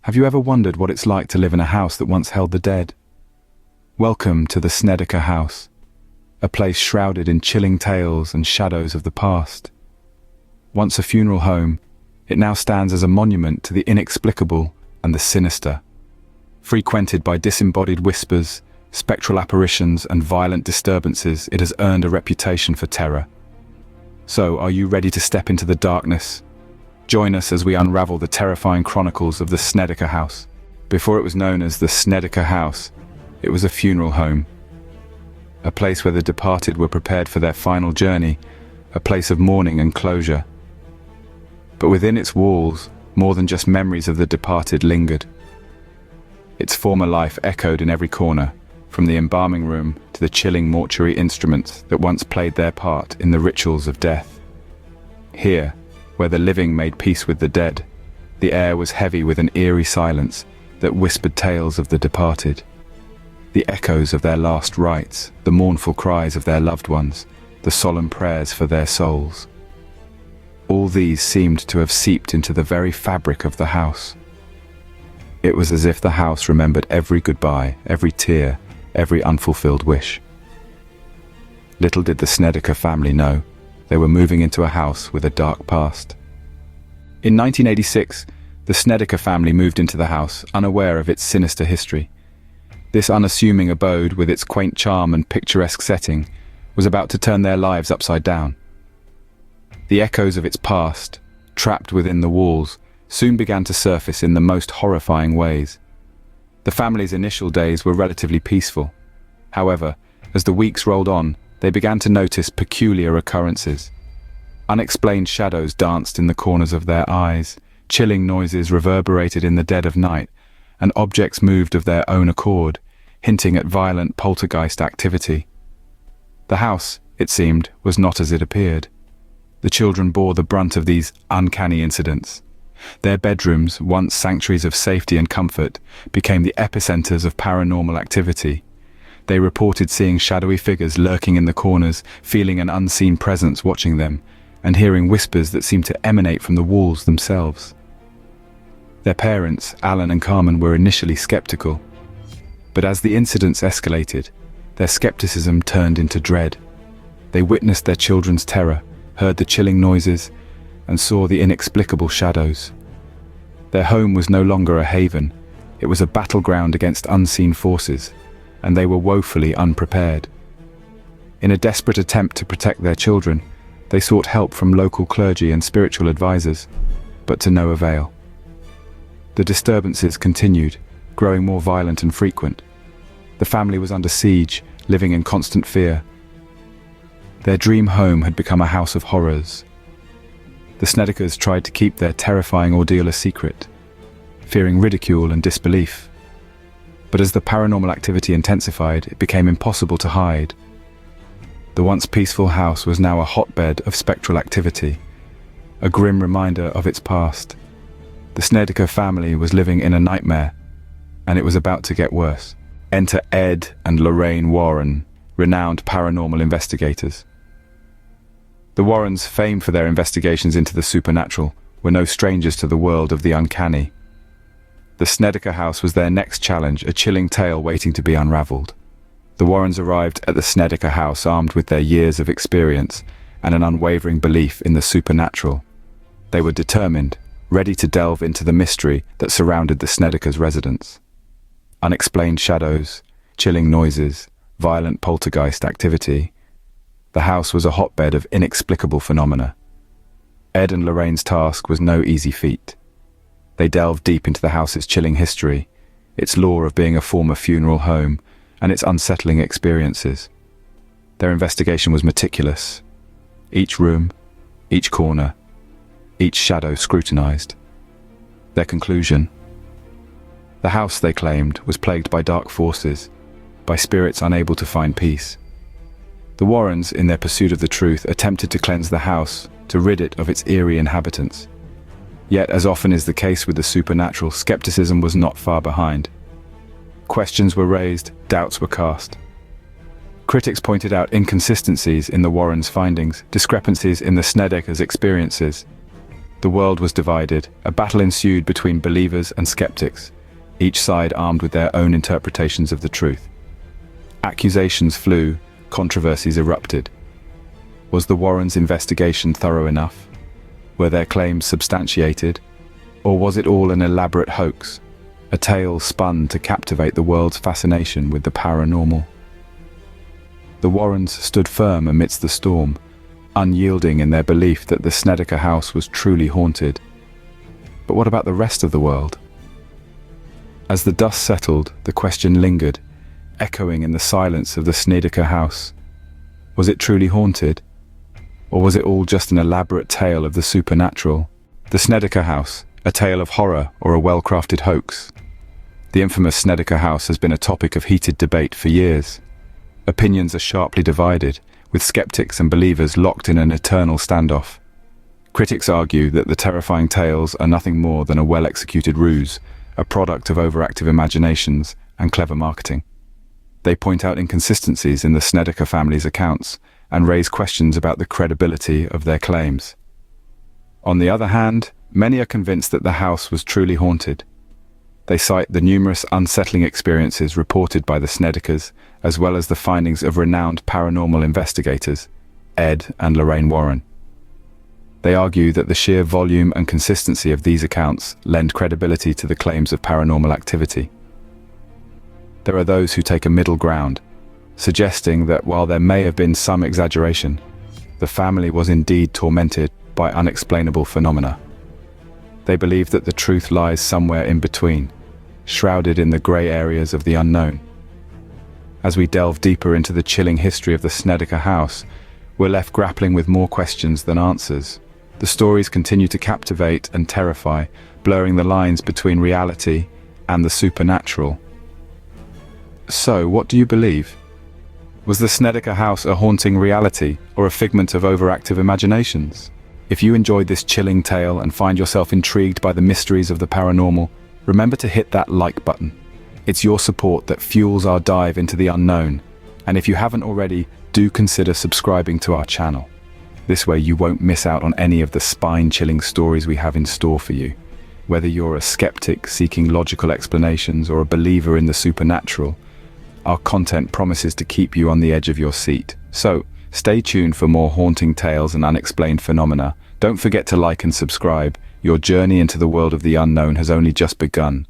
Have you ever wondered what it's like to live in a house that once held the dead? Welcome to the Snedeker House, a place shrouded in chilling tales and shadows of the past. Once a funeral home, it now stands as a monument to the inexplicable and the sinister. Frequented by disembodied whispers, spectral apparitions, and violent disturbances, it has earned a reputation for terror. So, are you ready to step into the darkness? Join us as we unravel the terrifying chronicles of the Snedeker House. Before it was known as the Snedeker House, it was a funeral home. A place where the departed were prepared for their final journey, a place of mourning and closure. But within its walls, more than just memories of the departed lingered. Its former life echoed in every corner, from the embalming room to the chilling mortuary instruments that once played their part in the rituals of death. Here, where the living made peace with the dead, the air was heavy with an eerie silence that whispered tales of the departed. The echoes of their last rites, the mournful cries of their loved ones, the solemn prayers for their souls. All these seemed to have seeped into the very fabric of the house. It was as if the house remembered every goodbye, every tear, every unfulfilled wish. Little did the Snedeker family know, they were moving into a house with a dark past. In 1986, the Snedeker family moved into the house, unaware of its sinister history. This unassuming abode, with its quaint charm and picturesque setting, was about to turn their lives upside down. The echoes of its past, trapped within the walls, soon began to surface in the most horrifying ways. The family's initial days were relatively peaceful. However, as the weeks rolled on, they began to notice peculiar occurrences. Unexplained shadows danced in the corners of their eyes, chilling noises reverberated in the dead of night, and objects moved of their own accord, hinting at violent poltergeist activity. The house, it seemed, was not as it appeared. The children bore the brunt of these uncanny incidents. Their bedrooms, once sanctuaries of safety and comfort, became the epicenters of paranormal activity. They reported seeing shadowy figures lurking in the corners, feeling an unseen presence watching them, and hearing whispers that seemed to emanate from the walls themselves. Their parents, Alan and Carmen, were initially skeptical. But as the incidents escalated, their skepticism turned into dread. They witnessed their children's terror, heard the chilling noises, and saw the inexplicable shadows. Their home was no longer a haven, it was a battleground against unseen forces, and they were woefully unprepared. In a desperate attempt to protect their children, they sought help from local clergy and spiritual advisors, but to no avail. The disturbances continued, growing more violent and frequent. The family was under siege, living in constant fear. Their dream home had become a house of horrors. The Snedekers tried to keep their terrifying ordeal a secret, fearing ridicule and disbelief. But as the paranormal activity intensified, it became impossible to hide. The once peaceful house was now a hotbed of spectral activity, a grim reminder of its past. The Snedeker family was living in a nightmare, and it was about to get worse. Enter Ed and Lorraine Warren, renowned paranormal investigators. The Warrens, famed for their investigations into the supernatural, were no strangers to the world of the uncanny. The Snedeker House was their next challenge, a chilling tale waiting to be unraveled. The Warrens arrived at the Snedeker House armed with their years of experience and an unwavering belief in the supernatural. They were determined, ready to delve into the mystery that surrounded the Snedekers' residence. Unexplained shadows, chilling noises, violent poltergeist activity. The house was a hotbed of inexplicable phenomena. Ed and Lorraine's task was no easy feat. They delved deep into the house's chilling history, its lore of being a former funeral home, and its unsettling experiences. Their investigation was meticulous. Each room, each corner, each shadow scrutinized. Their conclusion: the house, they claimed, was plagued by dark forces, by spirits unable to find peace. The Warrens, in their pursuit of the truth, attempted to cleanse the house, to rid it of its eerie inhabitants. Yet, as often is the case with the supernatural, skepticism was not far behind. Questions were raised, doubts were cast. Critics pointed out inconsistencies in the Warrens' findings, discrepancies in the Snedekers' experiences. The world was divided. A battle ensued between believers and skeptics, each side armed with their own interpretations of the truth. Accusations flew, controversies erupted. Was the Warrens' investigation thorough enough? Were their claims substantiated? Or was it all an elaborate hoax, a tale spun to captivate the world's fascination with the paranormal? The Warrens stood firm amidst the storm, unyielding in their belief that the Snedeker House was truly haunted. But what about the rest of the world? As the dust settled, the question lingered, echoing in the silence of the Snedeker House. Was it truly haunted? Or was it all just an elaborate tale of the supernatural? The Snedeker House, a tale of horror or a well-crafted hoax? The infamous Snedeker House has been a topic of heated debate for years. Opinions are sharply divided, with skeptics and believers locked in an eternal standoff. Critics argue that the terrifying tales are nothing more than a well-executed ruse, a product of overactive imaginations and clever marketing. They point out inconsistencies in the Snedeker family's accounts and raise questions about the credibility of their claims. On the other hand, many are convinced that the house was truly haunted. They cite the numerous unsettling experiences reported by the Snedekers, as well as the findings of renowned paranormal investigators, Ed and Lorraine Warren. They argue that the sheer volume and consistency of these accounts lend credibility to the claims of paranormal activity. There are those who take a middle ground, suggesting that while there may have been some exaggeration, the family was indeed tormented by unexplainable phenomena. They believe that the truth lies somewhere in between, shrouded in the grey areas of the unknown. As we delve deeper into the chilling history of the Snedeker House, we're left grappling with more questions than answers. The stories continue to captivate and terrify, blurring the lines between reality and the supernatural. So, what do you believe? Was the Snedeker House a haunting reality or a figment of overactive imaginations? If you enjoyed this chilling tale and find yourself intrigued by the mysteries of the paranormal, remember to hit that like button. It's your support that fuels our dive into the unknown. And if you haven't already, do consider subscribing to our channel. This way you won't miss out on any of the spine-chilling stories we have in store for you. Whether you're a skeptic seeking logical explanations or a believer in the supernatural, our content promises to keep you on the edge of your seat. So, stay tuned for more haunting tales and unexplained phenomena. Don't forget to like and subscribe. Your journey into the world of the unknown has only just begun.